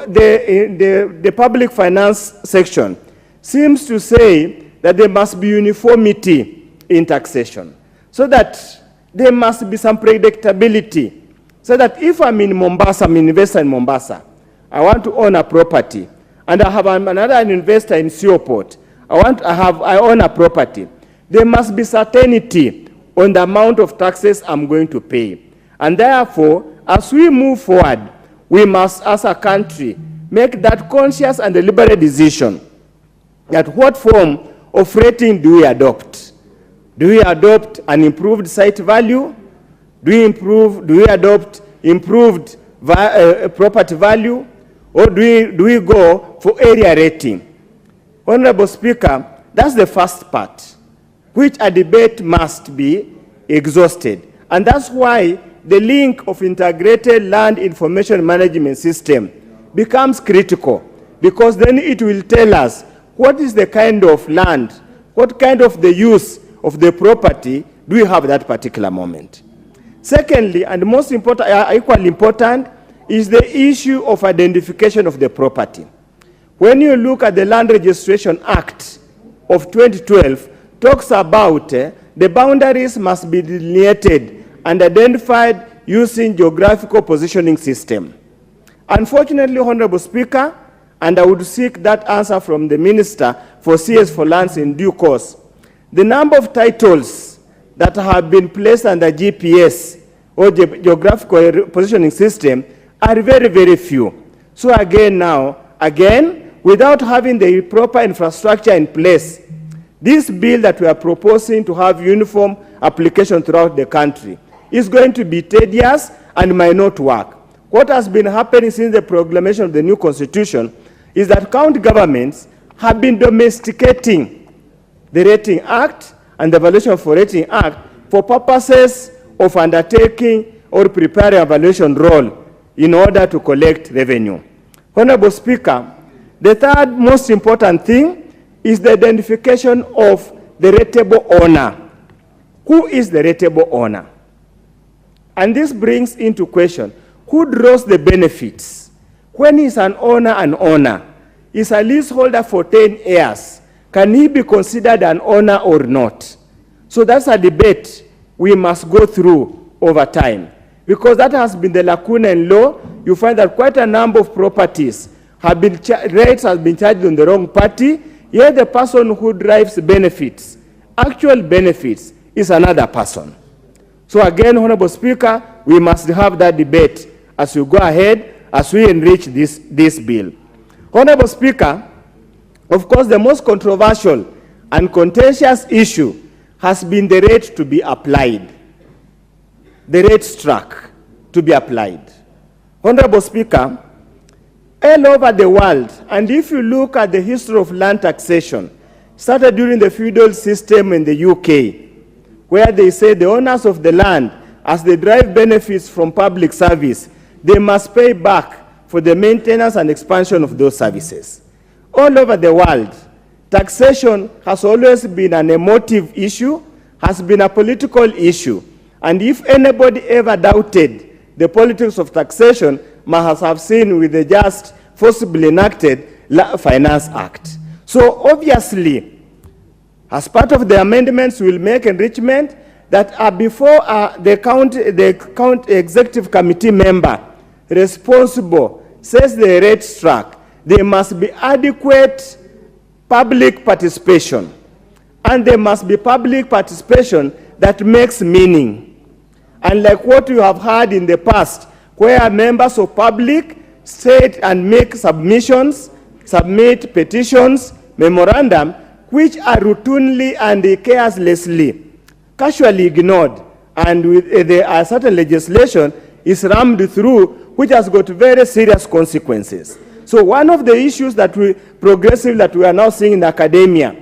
the public finance section seems to say that there must be uniformity in taxation, so that there must be some predictability, so that if I'm in Mombasa, I'm an investor in Mombasa, I want to own a property, and I have another investor in Seaport, I own a property, there must be certainty on the amount of taxes I'm going to pay. And therefore, as we move forward, we must, as a country, make that conscious and deliberate decision that what form of rating do we adopt? Do we adopt an improved site value? Do we adopt improved property value? Or do we go for area rating? Honorable Speaker, that's the first part, which a debate must be exhausted. And that's why the link of integrated land information management system becomes critical, because then it will tell us what is the kind of land, what kind of the use of the property do we have at that particular moment. Secondly, and most important, equally important, is the issue of identification of the property. When you look at the Land Registration Act of 2012, talks about the boundaries must be delineated and identified using geographical positioning system. Unfortunately, Honorable Speaker, and I would seek that answer from the Minister for CS for Lands in due course, the number of titles that have been placed under GPS or geographical positioning system are very, very few. So again, without having the proper infrastructure in place, this bill that we are proposing to have uniform application throughout the country is going to be tedious and might not work. What has been happening since the proclamation of the new constitution is that county governments have been domesticating the Rating Act and the Evaluation for Rating Act for purposes of undertaking or preparing a valuation role in order to collect revenue. Honorable Speaker, the third most important thing is the identification of the rateable owner. Who is the rateable owner? And this brings into question, who draws the benefits? When is an owner, is a leaseholder for 10 years, can he be considered an owner or not? So that's a debate we must go through over time, because that has been the lacuna in law. You find that quite a number of properties have been rates have been charged on the wrong party, yet the person who drives benefits, actual benefits, is another person. So again, Honorable Speaker, we must have that debate as we go ahead, as we enrich this bill. Honorable Speaker, of course, the most controversial and contentious issue has been the rate to be applied, the rate struck to be applied. Honorable Speaker, all over the world, and if you look at the history of land taxation, started during the feudal system in the UK, where they say the owners of the land, as they derive benefits from public service, they must pay back for the maintenance and expansion of those services. All over the world, taxation has always been an emotive issue, has been a political issue, and if anybody ever doubted the politics of taxation, must have seen with the just forcibly enacted Finance Act. So obviously, as part of the amendments, we will make enrichment that are before the county executive committee member responsible says the rate struck, there must be adequate public participation, and there must be public participation that makes meaning. And like what you have heard in the past, where members of public state and make submissions, submit petitions, memorandum, which are routinely and carelessly, casually ignored, and with a certain legislation is rammed through, which has got very serious consequences. So one of the issues that we are now seeing in academia,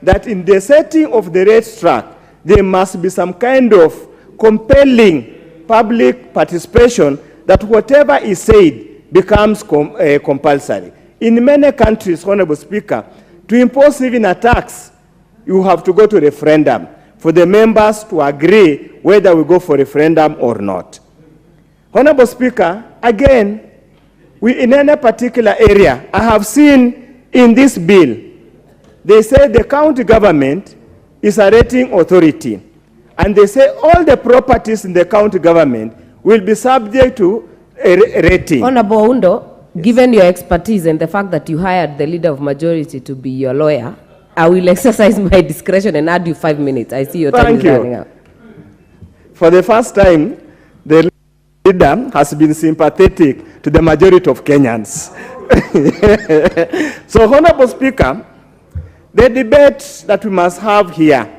that in the setting of the rate struck, there must be some kind of compelling public participation, that whatever is said becomes compulsory. In many countries, Honorable Speaker, to impose even a tax, you have to go to referendum for the members to agree whether we go for referendum or not. Honorable Speaker, again, in any particular area, I have seen in this bill, they say the county government is a rating authority. And they say all the properties in the county government will be subject to a rating. Honorable Undo, given your expertise and the fact that you hired the leader of majority to be your lawyer, I will exercise my discretion and add you 5 minutes. I see your time is running out. For the first time, the leader has been sympathetic to the majority of Kenyans. So, Honorable Speaker, the debate that we must have here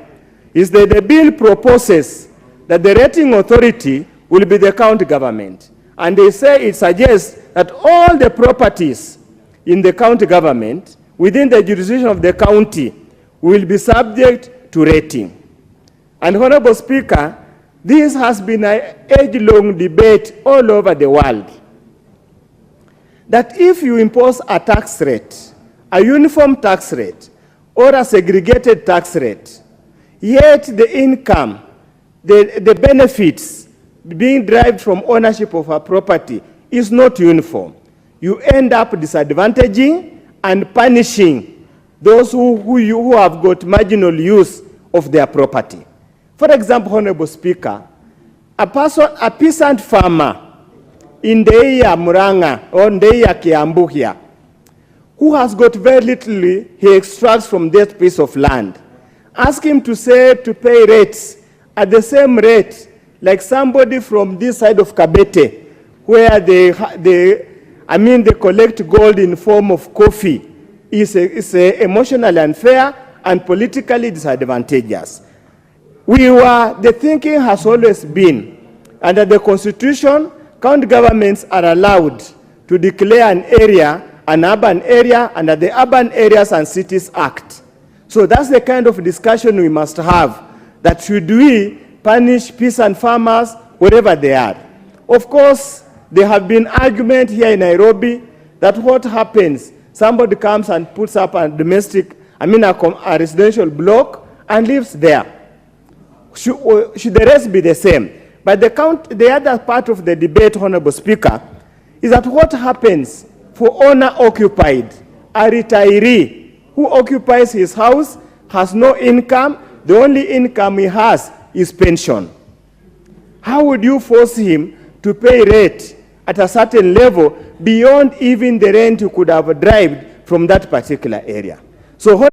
is that the bill proposes that the rating authority will be the county government. And they say it suggests that all the properties in the county government within the jurisdiction of the county will be subject to rating. And Honorable Speaker, this has been an age-long debate all over the world. That if you impose a tax rate, a uniform tax rate, or a segregated tax rate, yet the income, the benefits being derived from ownership of a property is not uniform, you end up disadvantaging and punishing those who have got marginal use of their property. For example, Honorable Speaker, a peasant farmer in the area Muranga or in the area Kiambu here, who has got very little he extracts from that piece of land, ask him to pay rates at the same rate like somebody from this side of Kabete, where they collect gold in form of coffee, is emotionally unfair and politically disadvantageous. The thinking has always been, under the Constitution, county governments are allowed to declare an area an urban area under the Urban Areas and Cities Act. So that's the kind of discussion we must have, that should we punish peasant farmers wherever they are. Of course, there have been arguments here in Nairobi that what happens, somebody comes and puts up a a residential block and lives there. Should the rest be the same? But the other part of the debate, Honorable Speaker, is that what happens for owner-occupied, a retiree who occupies his house, has no income, the only income he has is pension. How would you force him to pay rent at a certain level beyond even the rent you could have derived from that particular area? So